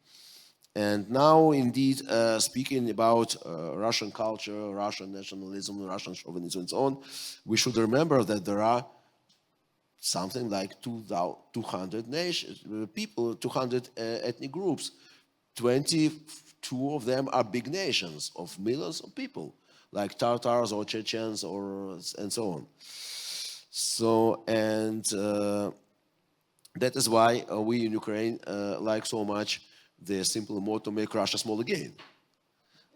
And now, indeed, speaking about Russian culture, Russian nationalism, Russian chauvinism, and so on, we should remember that there are something like 200 people, 200 ethnic groups. 22 of them are big nations of millions of people, like Tatars or Chechens and so on. So, and that is why we in Ukraine like so much the simple motto, make Russia small again.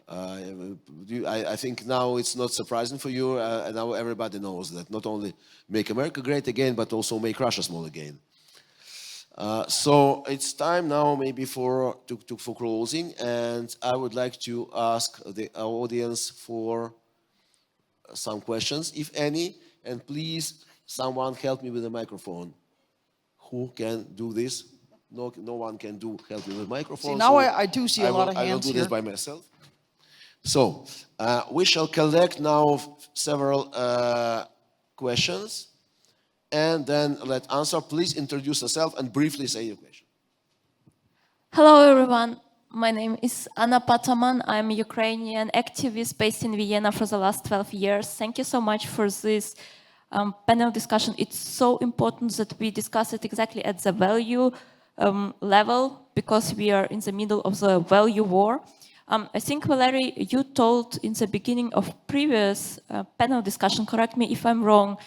I think now it's not surprising for you, and now everybody knows that not only make America great again, but also make Russia small again. So it's time now maybe for closing, and I would like to ask the audience for some questions, if any, and please someone help me with the microphone. Who can do this? No one can help me with the microphone. See, now I do see a lot of hands here. I will do this by myself. So we shall collect now several questions, and then let answer. Please introduce yourself and briefly say your question. Hello, everyone. My name is Anna Pataman. I'm a Ukrainian activist based in Vienna for the last 12 years. Thank you so much for this panel discussion. It's so important that we discuss it exactly at the value level, because we are in the middle of the value war. I think, Valery, you told in the beginning of previous panel discussion, correct me if I'm wrong,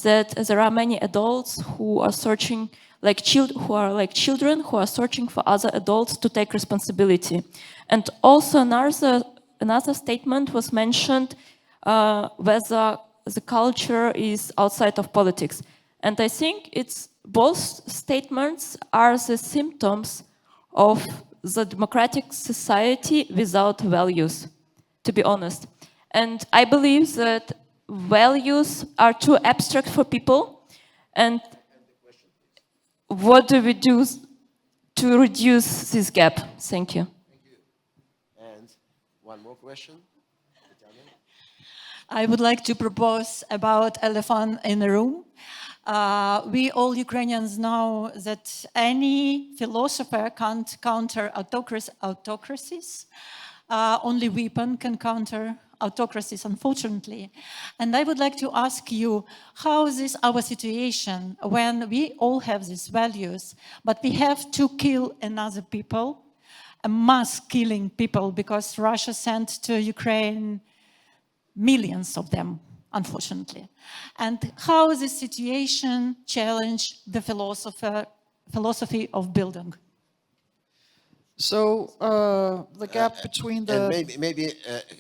that there are many adults who are searching, who are children who are searching for other adults to take responsibility. And also another statement was mentioned whether the culture is outside of politics. And I think both statements are the symptoms of the democratic society without values, to be honest. And I believe that values are too abstract for people. And what do we do to reduce this gap? Thank you. Thank you. And one more question. I would like to propose about elephant in the room. We all Ukrainians know that any philosopher can't counter autocracies. Only weapon can counter autocracies, unfortunately. And I would like to ask you, how is our situation when we all have these values, but we have to kill another people, a mass killing people, because Russia sent to Ukraine millions of them, unfortunately. And how this situation challenge the philosophy of Bildung? So the gap between the... And maybe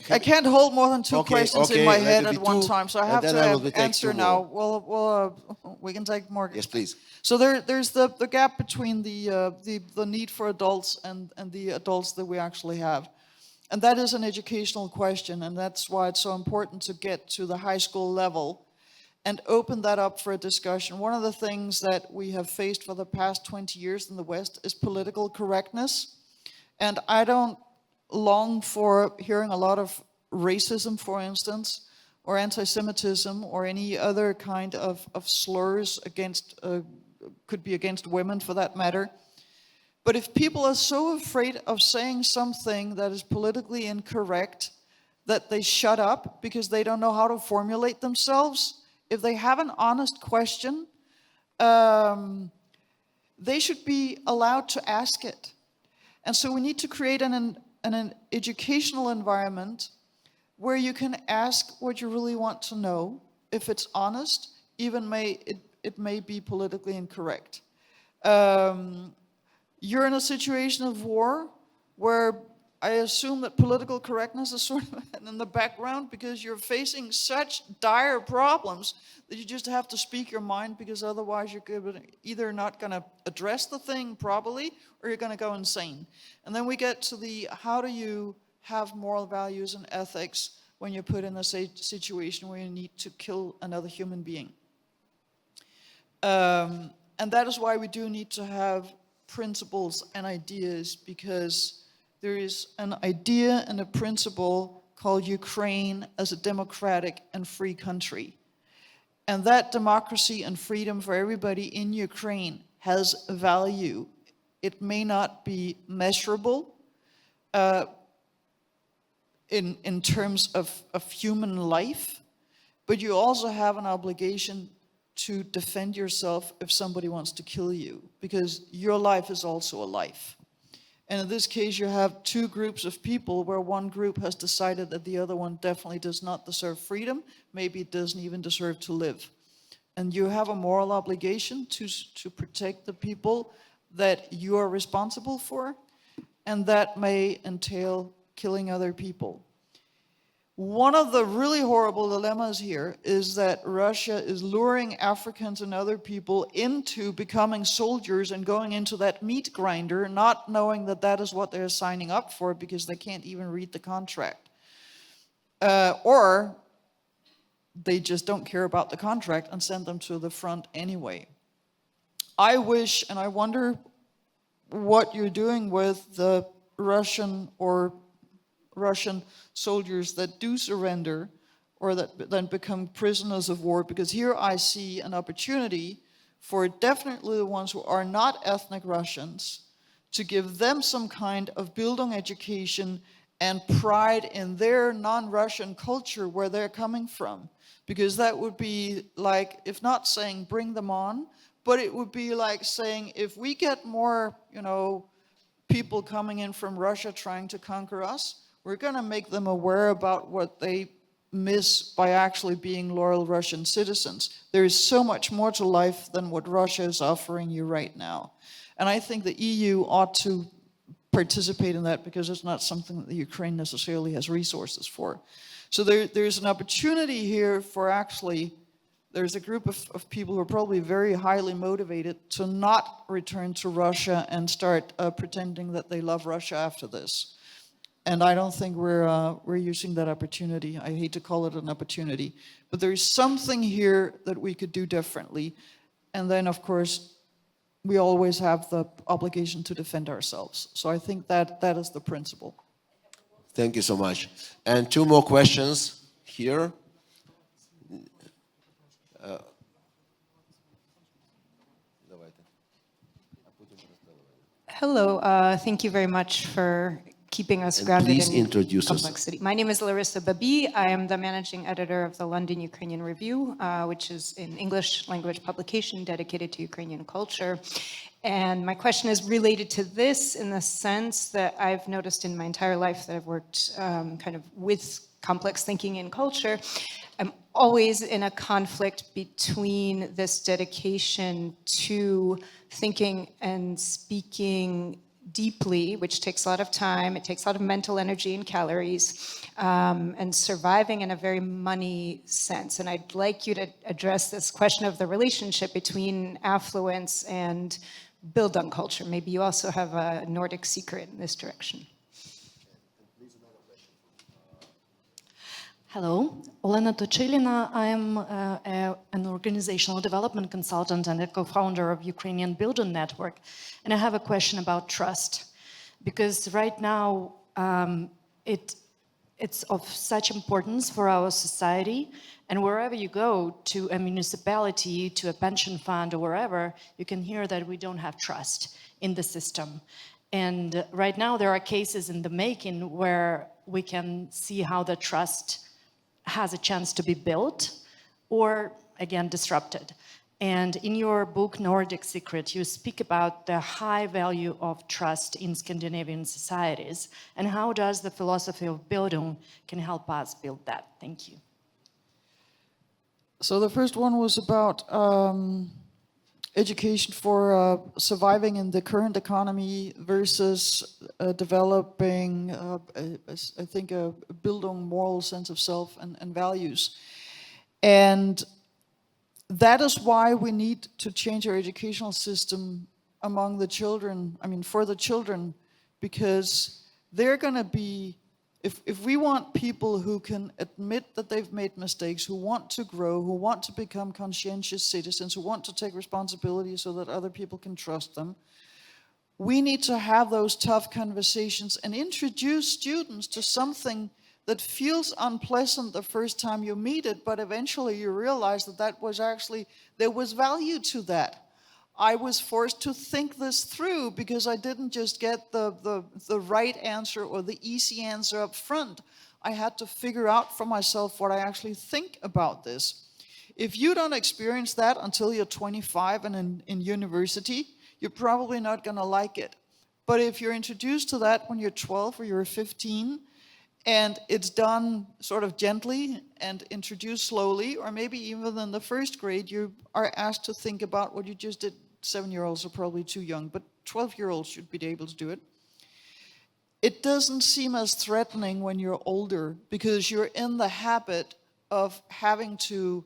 I can't hold more than two questions in my let head it be at one two, time, so I and have then to I will take answer two now. more. We can take more. Yes, please. So there's the gap between the need for adults and the adults that we actually have. And that is an educational question, and that's why it's so important to get to the high school level and open that up for a discussion. One of the things that we have faced for the past 20 years in the West is political correctness. And I don't long for hearing a lot of racism, for instance, or anti-Semitism, or any other kind of slurs against, could be against women for that matter. But if people are so afraid of saying something that is politically incorrect that they shut up because they don't know how to formulate themselves, if they have an honest question, they should be allowed to ask it. And so we need to create an educational environment where you can ask what you really want to know. If it's honest, even it may be politically incorrect. You're in a situation of war where I assume that political correctness is sort of in the background because you're facing such dire problems that you just have to speak your mind, because otherwise you're either not going to address the thing properly or you're going to go insane. And then we get to the how do you have moral values and ethics when you're put in a situation where you need to kill another human being. And that is why we do need to have principles and ideas, because there is an idea and a principle called Ukraine as a democratic and free country. And that democracy and freedom for everybody in Ukraine has value. It may not be measurable in terms of human life, but you also have an obligation to defend yourself if somebody wants to kill you, because your life is also a life. And in this case, you have two groups of people where one group has decided that the other one definitely does not deserve freedom, maybe it doesn't even deserve to live. And you have a moral obligation to protect the people that you are responsible for, and that may entail killing other people. One of the really horrible dilemmas here is that Russia is luring Africans and other people into becoming soldiers and going into that meat grinder, not knowing that that is what they're signing up for because they can't even read the contract. Or they just don't care about the contract and send them to the front anyway. I wish, and I wonder what you're doing with the Russian soldiers that do surrender or that then become prisoners of war, because here I see an opportunity for definitely the ones who are not ethnic Russians to give them some kind of Bildung education and pride in their non-Russian culture where they're coming from. Because that would be like, if not saying bring them on, but it would be like saying if we get more, people coming in from Russia trying to conquer us, we're going to make them aware about what they miss by actually being loyal Russian citizens. There is so much more to life than what Russia is offering you right now. And I think the EU ought to participate in that, because it's not something that the Ukraine necessarily has resources for. So there's an opportunity here for actually, there's a group of people who are probably very highly motivated to not return to Russia and start pretending that they love Russia after this. And I don't think we're using that opportunity. I hate to call it an opportunity, but there is something here that we could do differently. And then, of course, we always have the obligation to defend ourselves. So I think that is the principle. Thank you so much. And two more questions here. Hello, thank you very much for keeping us grounded please in introduce complexity. My name is Larissa Babi. I am the managing editor of the London Ukrainian Review, which is an English language publication dedicated to Ukrainian culture. And my question is related to this in the sense that I've noticed in my entire life that I've worked kind of with complex thinking in culture. I'm always in a conflict between this dedication to thinking and speaking deeply, which takes a lot of time, it takes a lot of mental energy and calories, and surviving in a very money sense. And I'd like you to address this question of the relationship between affluence and Bildung culture. Maybe you also have a Nordic secret in this direction. Hello, Olena Tochilina. I am an organizational development consultant and a co-founder of Ukrainian Bildung network. And I have a question about trust. Because right now, it's of such importance for our society. And wherever you go, to a municipality, to a pension fund, or wherever, you can hear that we don't have trust in the system. And right now, there are cases in the making where we can see how the trust has a chance to be built or, again, disrupted. And in your book, Nordic Secret, you speak about the high value of trust in Scandinavian societies. And how does the philosophy of Bildung can help us build that? Thank you. So the first one was about education for surviving in the current economy versus developing, I think, a Bildung moral sense of self and values. And that is why we need to change our educational system among the children, for the children, because they're going to be, if we want people who can admit that they've made mistakes, who want to grow, who want to become conscientious citizens, who want to take responsibility so that other people can trust them, we need to have those tough conversations and introduce students to something that feels unpleasant the first time you meet it, but eventually you realize that was actually, there was value to that. I was forced to think this through because I didn't just get the right answer or the easy answer up front. I had to figure out for myself what I actually think about this. If you don't experience that until you're 25 and in university, you're probably not gonna like it. But if you're introduced to that when you're 12 or you're 15, and it's done sort of gently and introduced slowly, or maybe even in the first grade, you are asked to think about what you just did. 7-year-olds are probably too young, but 12-year-olds should be able to do it. It doesn't seem as threatening when you're older because you're in the habit of having to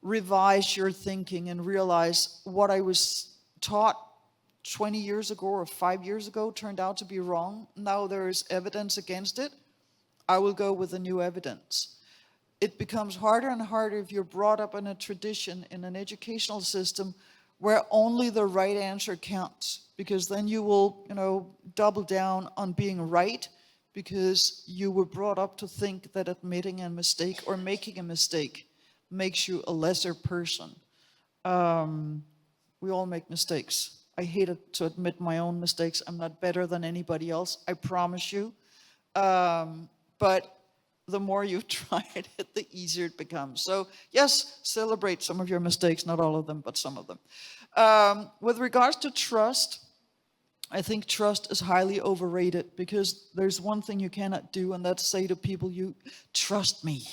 revise your thinking and realize what I was taught 20 years ago or 5 years ago turned out to be wrong. Now there is evidence against it. I will go with the new evidence. It becomes harder and harder if you're brought up in a tradition, in an educational system where only the right answer counts, because then you will, double down on being right because you were brought up to think that admitting a mistake or making a mistake makes you a lesser person. We all make mistakes. I hate it to admit my own mistakes. I'm not better than anybody else, I promise you. But the more you've tried it, the easier it becomes. So yes, celebrate some of your mistakes, not all of them, but some of them. With regards to trust, I think trust is highly overrated because there's one thing you cannot do, and that's say to people, you trust me.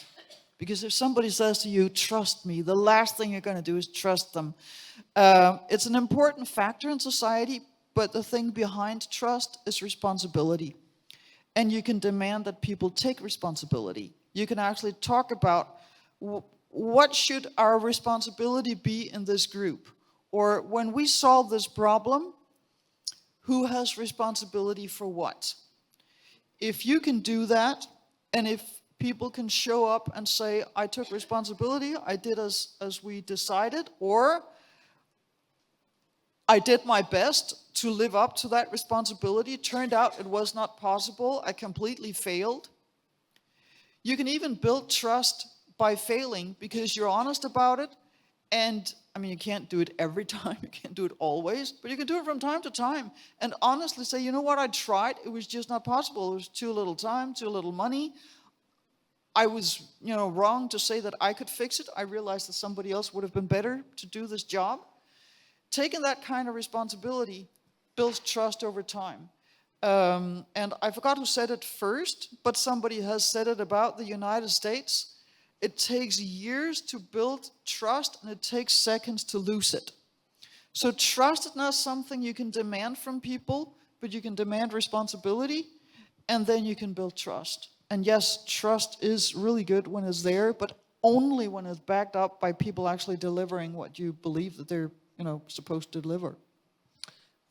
Because if somebody says to you, trust me, the last thing you're going to do is trust them. It's an important factor in society, but the thing behind trust is responsibility. And you can demand that people take responsibility. You can actually talk about what should our responsibility be in this group? Or when we solve this problem, who has responsibility for what? If you can do that, and if people can show up and say, I took responsibility, I did as we decided, or I did my best to live up to that responsibility. Turned out it was not possible. I completely failed. You can even build trust by failing because you're honest about it. And you can't do it every time. You can't do it always, but you can do it from time to time and honestly say, you know what, I tried. It was just not possible. It was too little time, too little money. I was, wrong to say that I could fix it. I realized that somebody else would have been better to do this job. Taking that kind of responsibility builds trust over time. And I forgot who said it first, but somebody has said it about the United States. It takes years to build trust and it takes seconds to lose it. So trust is not something you can demand from people, but you can demand responsibility, and then you can build trust. And yes, trust is really good when it's there, but only when it's backed up by people actually delivering what you believe that they're, supposed to deliver.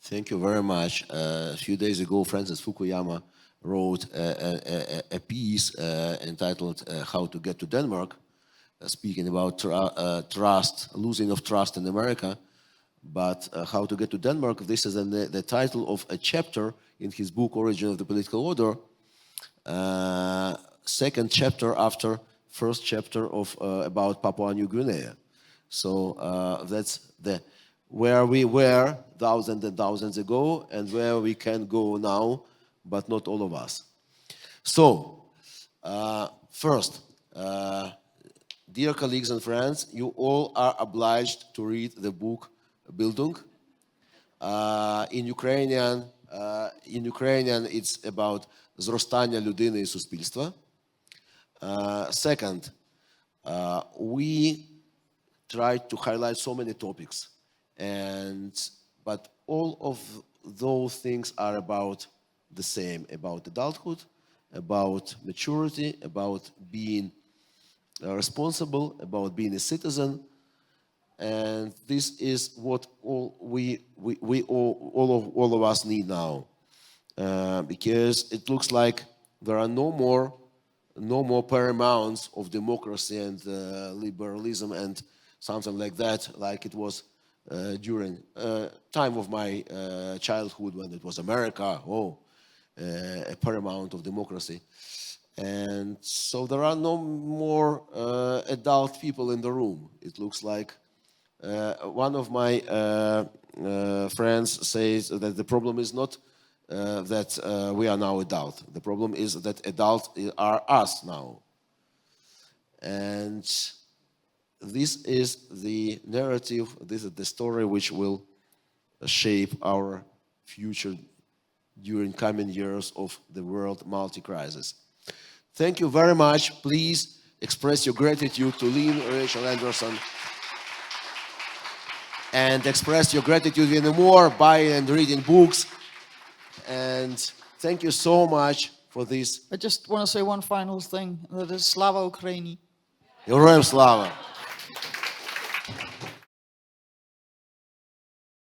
Thank you very much. A few days ago, Francis Fukuyama wrote a piece entitled "How to Get to Denmark," speaking about trust, losing of trust in America. But How to Get to Denmark, this is the title of a chapter in his book Origin of the Political Order, second chapter after first chapter of about Papua New Guinea. So that's where we were thousands and thousands ago and where we can go now, but not all of us. So first, dear colleagues and friends, you all are obliged to read the book Bildung. In Ukrainian, it's about зростання людини і суспільства. Second, we tried to highlight so many topics, but all of those things are about the same, about adulthood, about maturity, about being responsible, about being a citizen. And this is what all of us need now, because it looks like there are no more paramounts of democracy and liberalism and something like that, like it was during time of my childhood when it was America, a paramount of democracy. And so there are no more adult people in the room. It looks like one of my friends says that the problem is not that we are now adult. The problem is that adults are us now. And this is the narrative, this is the story which will shape our future during coming years of the world multi-crisis. Thank you very much. Please express your gratitude to Lene, Rachel Andersen, and express your gratitude even more by and reading books. And thank you so much for this. I just want to say one final thing, that is Slava Ukraini. Героям слава!